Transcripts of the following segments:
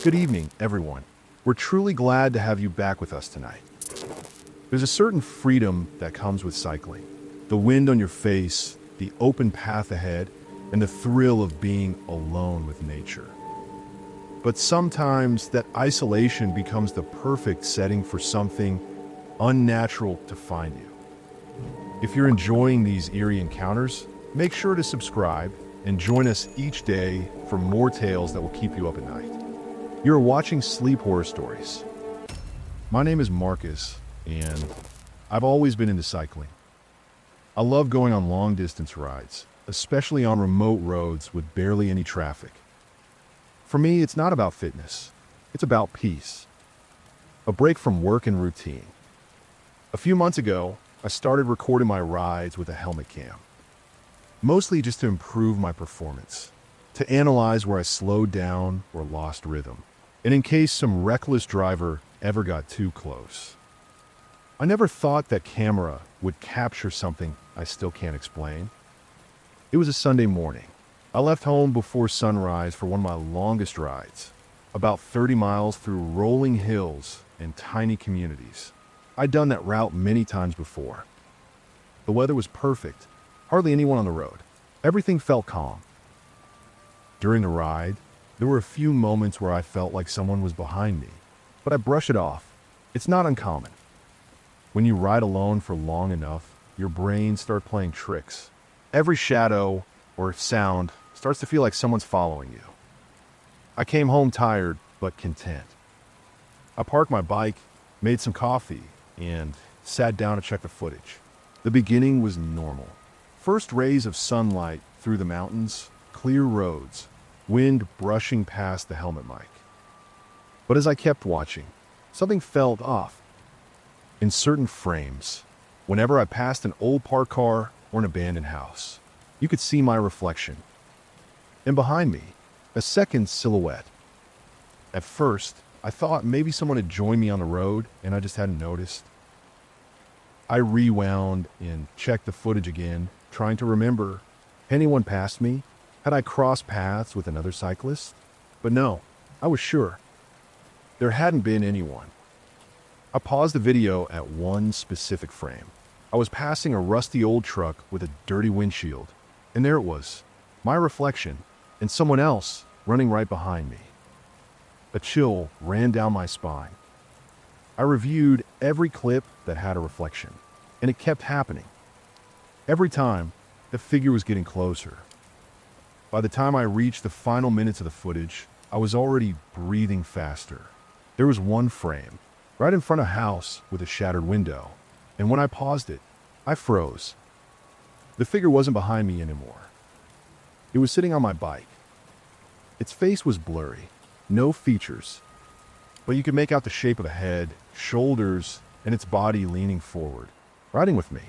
Good evening, everyone. We're truly glad to have you back with us tonight. There's a certain freedom that comes with cycling. The wind on your face, the open path ahead, and the thrill of being alone with nature. But sometimes that isolation becomes the perfect setting for something unnatural to find you. If you're enjoying these eerie encounters, make sure to subscribe and join us each day for more tales that will keep you up at night. You're watching Sleep Horror Stories. My name is Marcus, and I've always been into cycling. I love going on long-distance rides, especially on remote roads with barely any traffic. For me, it's not about fitness. It's about peace. A break from work and routine. A few months ago, I started recording my rides with a helmet cam. Mostly just to improve my performance, to analyze where I slowed down or lost rhythm, and in case some reckless driver ever got too close. I never thought that camera would capture something I still can't explain. It was a Sunday morning. I left home before sunrise for one of my longest rides, about 30 miles through rolling hills and tiny communities. I'd done that route many times before. The weather was perfect, hardly anyone on the road. Everything felt calm. During the ride, there were a few moments where I felt like someone was behind me, but I brush it off. It's not uncommon. When you ride alone for long enough, your brain starts playing tricks. Every shadow or sound starts to feel like someone's following you. I came home tired, but content. I parked my bike, made some coffee, and sat down to check the footage. The beginning was normal. First rays of sunlight through the mountains, clear roads, wind brushing past the helmet mic. But as I kept watching, something felt off. In certain frames, whenever I passed an old parked car or an abandoned house, you could see my reflection. And behind me, a second silhouette. At first, I thought maybe someone had joined me on the road and I just hadn't noticed. I rewound and checked the footage again, trying to remember, had anyone passed me? Had I crossed paths with another cyclist? But no, I was sure. There hadn't been anyone. I paused the video at one specific frame. I was passing a rusty old truck with a dirty windshield, and there it was, my reflection, and someone else running right behind me. A chill ran down my spine. I reviewed every clip that had a reflection, and it kept happening. Every time, the figure was getting closer. By the time I reached the final minutes of the footage, I was already breathing faster. There was one frame, right in front of a house with a shattered window, and when I paused it, I froze. The figure wasn't behind me anymore. It was sitting on my bike. Its face was blurry, no features, but you could make out the shape of the head, shoulders, and its body leaning forward, riding with me.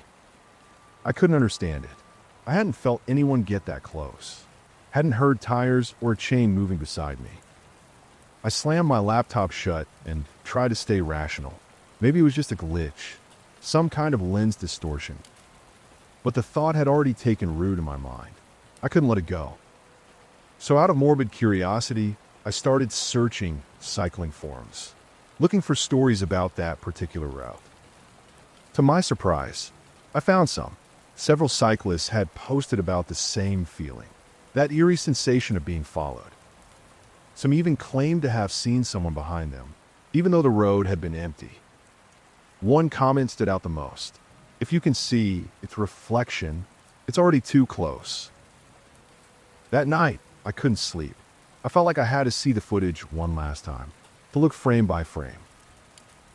I couldn't understand it. I hadn't felt anyone get that close. Hadn't heard tires or a chain moving beside me. I slammed my laptop shut and tried to stay rational. Maybe it was just a glitch, some kind of lens distortion. But the thought had already taken root in my mind. I couldn't let it go. So out of morbid curiosity, I started searching cycling forums, looking for stories about that particular route. To my surprise, I found some. Several cyclists had posted about the same feeling, that eerie sensation of being followed. Some even claimed to have seen someone behind them, even though the road had been empty. One comment stood out the most. If you can see its reflection, it's already too close. That night, I couldn't sleep. I felt like I had to see the footage one last time, to look frame by frame.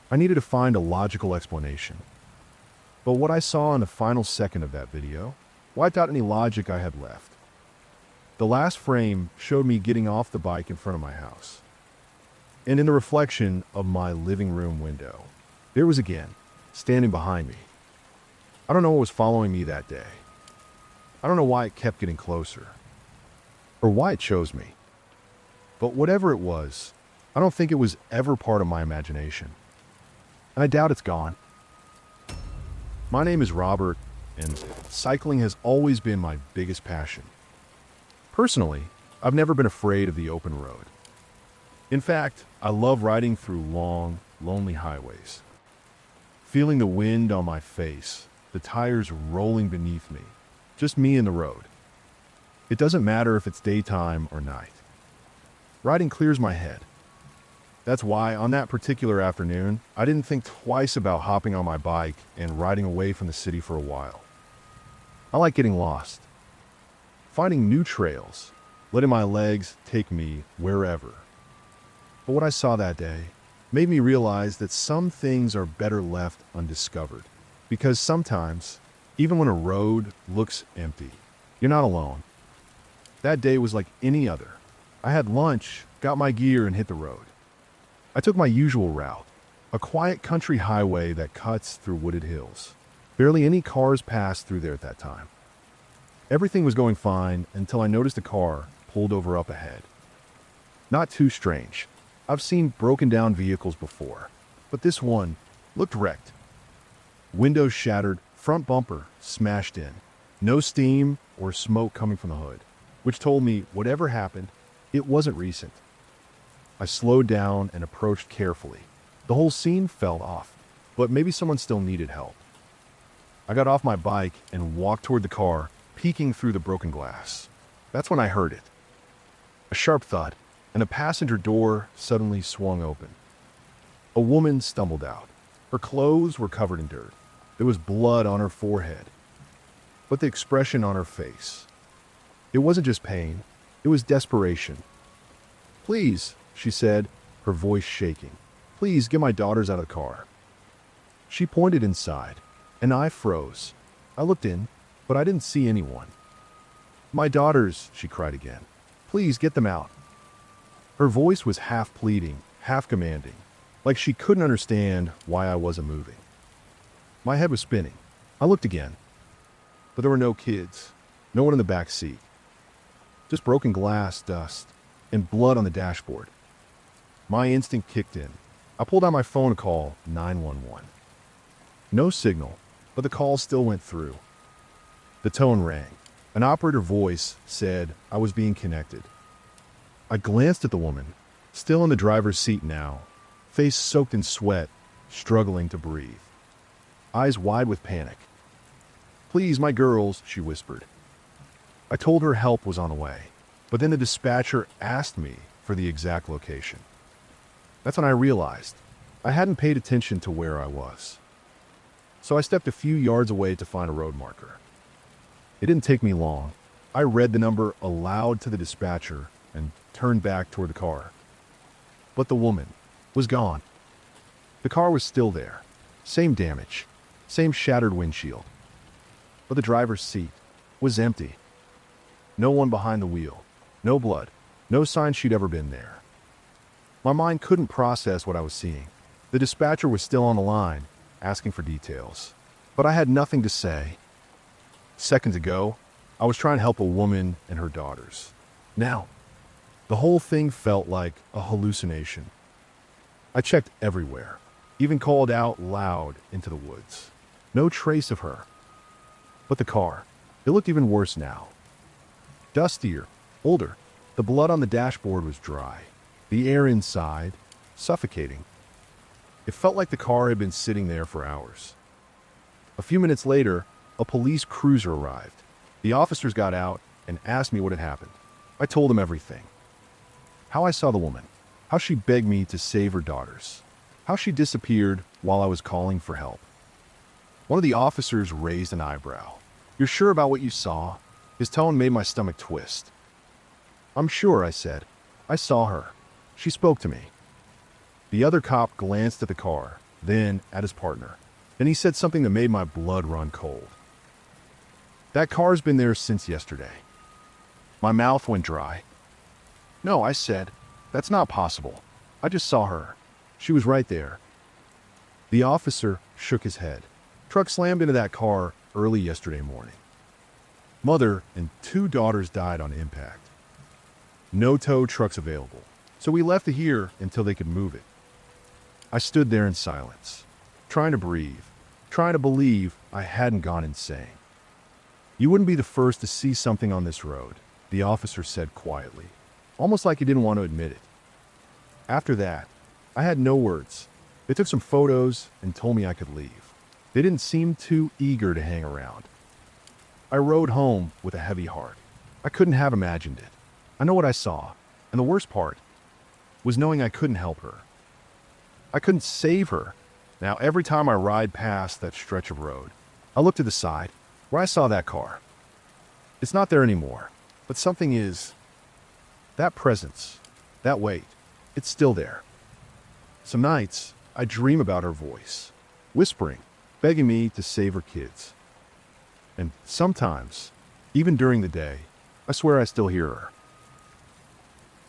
I needed to find a logical explanation. But what I saw in the final second of that video wiped out any logic I had left. The last frame showed me getting off the bike in front of my house. And in the reflection of my living room window, there was again, standing behind me. I don't know what was following me that day. I don't know why it kept getting closer, or why it chose me. But whatever it was, I don't think it was ever part of my imagination. And I doubt it's gone. My name is Robert, and cycling has always been my biggest passion. Personally, I've never been afraid of the open road. In fact, I love riding through long, lonely highways. Feeling the wind on my face, the tires rolling beneath me, just me and the road. It doesn't matter if it's daytime or night. Riding clears my head. That's why on that particular afternoon, I didn't think twice about hopping on my bike and riding away from the city for a while. I like getting lost, finding new trails, letting my legs take me wherever. But what I saw that day made me realize that some things are better left undiscovered. Because sometimes, even when a road looks empty, you're not alone. That day was like any other. I had lunch, got my gear, and hit the road. I took my usual route, a quiet country highway that cuts through wooded hills. Barely any cars passed through there at that time. Everything was going fine until I noticed a car pulled over up ahead. Not too strange. I've seen broken down vehicles before, but this one looked wrecked. Windows shattered, front bumper smashed in. No steam or smoke coming from the hood, which told me whatever happened, it wasn't recent. I slowed down and approached carefully. The whole scene felt off, but maybe someone still needed help. I got off my bike and walked toward the car, peeking through the broken glass. That's when I heard it. A sharp thud, and a passenger door suddenly swung open. A woman stumbled out. Her clothes were covered in dirt. There was blood on her forehead. But the expression on her face, it wasn't just pain, it was desperation. "Please," she said, her voice shaking. "Please get my daughters out of the car." She pointed inside, and I froze. I looked in, but I didn't see anyone. "My daughters," she cried again. "Please get them out." Her voice was half pleading, half commanding, like she couldn't understand why I wasn't moving. My head was spinning. I looked again, but there were no kids, no one in the back seat. Just broken glass, dust, and blood on the dashboard. My instinct kicked in. I pulled out my phone to call 911. No signal, but the call still went through. The tone rang. An operator voice said I was being connected. I glanced at the woman, still in the driver's seat now, face soaked in sweat, struggling to breathe. Eyes wide with panic. "Please, my girls," she whispered. I told her help was on the way, but then the dispatcher asked me for the exact location. That's when I realized I hadn't paid attention to where I was. So I stepped a few yards away to find a road marker. It didn't take me long. I read the number aloud to the dispatcher and turned back toward the car. But the woman was gone. The car was still there. Same damage, same shattered windshield. But the driver's seat was empty. No one behind the wheel, no blood, no sign she'd ever been there. My mind couldn't process what I was seeing. The dispatcher was still on the line, asking for details. But I had nothing to say. Seconds ago, I was trying to help a woman and her daughters. Now, the whole thing felt like a hallucination. I checked everywhere, even called out loud into the woods. No trace of her. But the car, it looked even worse now. Dustier, older. The blood on the dashboard was dry. The air inside, suffocating. It felt like the car had been sitting there for hours. A few minutes later, a police cruiser arrived. The officers got out and asked me what had happened. I told them everything. How I saw the woman, how she begged me to save her daughters, how she disappeared while I was calling for help. One of the officers raised an eyebrow. "You're sure about what you saw?" His tone made my stomach twist. "I'm sure," I said. "I saw her. She spoke to me." The other cop glanced at the car, then at his partner. Then he said something that made my blood run cold. "That car's been there since yesterday." My mouth went dry. "No," I said. "That's not possible. I just saw her. She was right there." The officer shook his head. "Truck slammed into that car early yesterday morning. Mother and 2 daughters died on impact. No tow trucks available, so we left it here until they could move it." I stood there in silence, trying to breathe, trying to believe I hadn't gone insane. "You wouldn't be the first to see something on this road," the officer said quietly, almost like he didn't want to admit it. After that, I had no words. They took some photos and told me I could leave. They didn't seem too eager to hang around. I rode home with a heavy heart. I couldn't have imagined it. I know what I saw, and the worst part was knowing I couldn't help her. I couldn't save her. Now, every time I ride past that stretch of road, I look to the side where I saw that car. It's not there anymore, but something is. That presence, that weight, it's still there. Some nights, I dream about her voice, whispering, begging me to save her kids. And sometimes, even during the day, I swear I still hear her.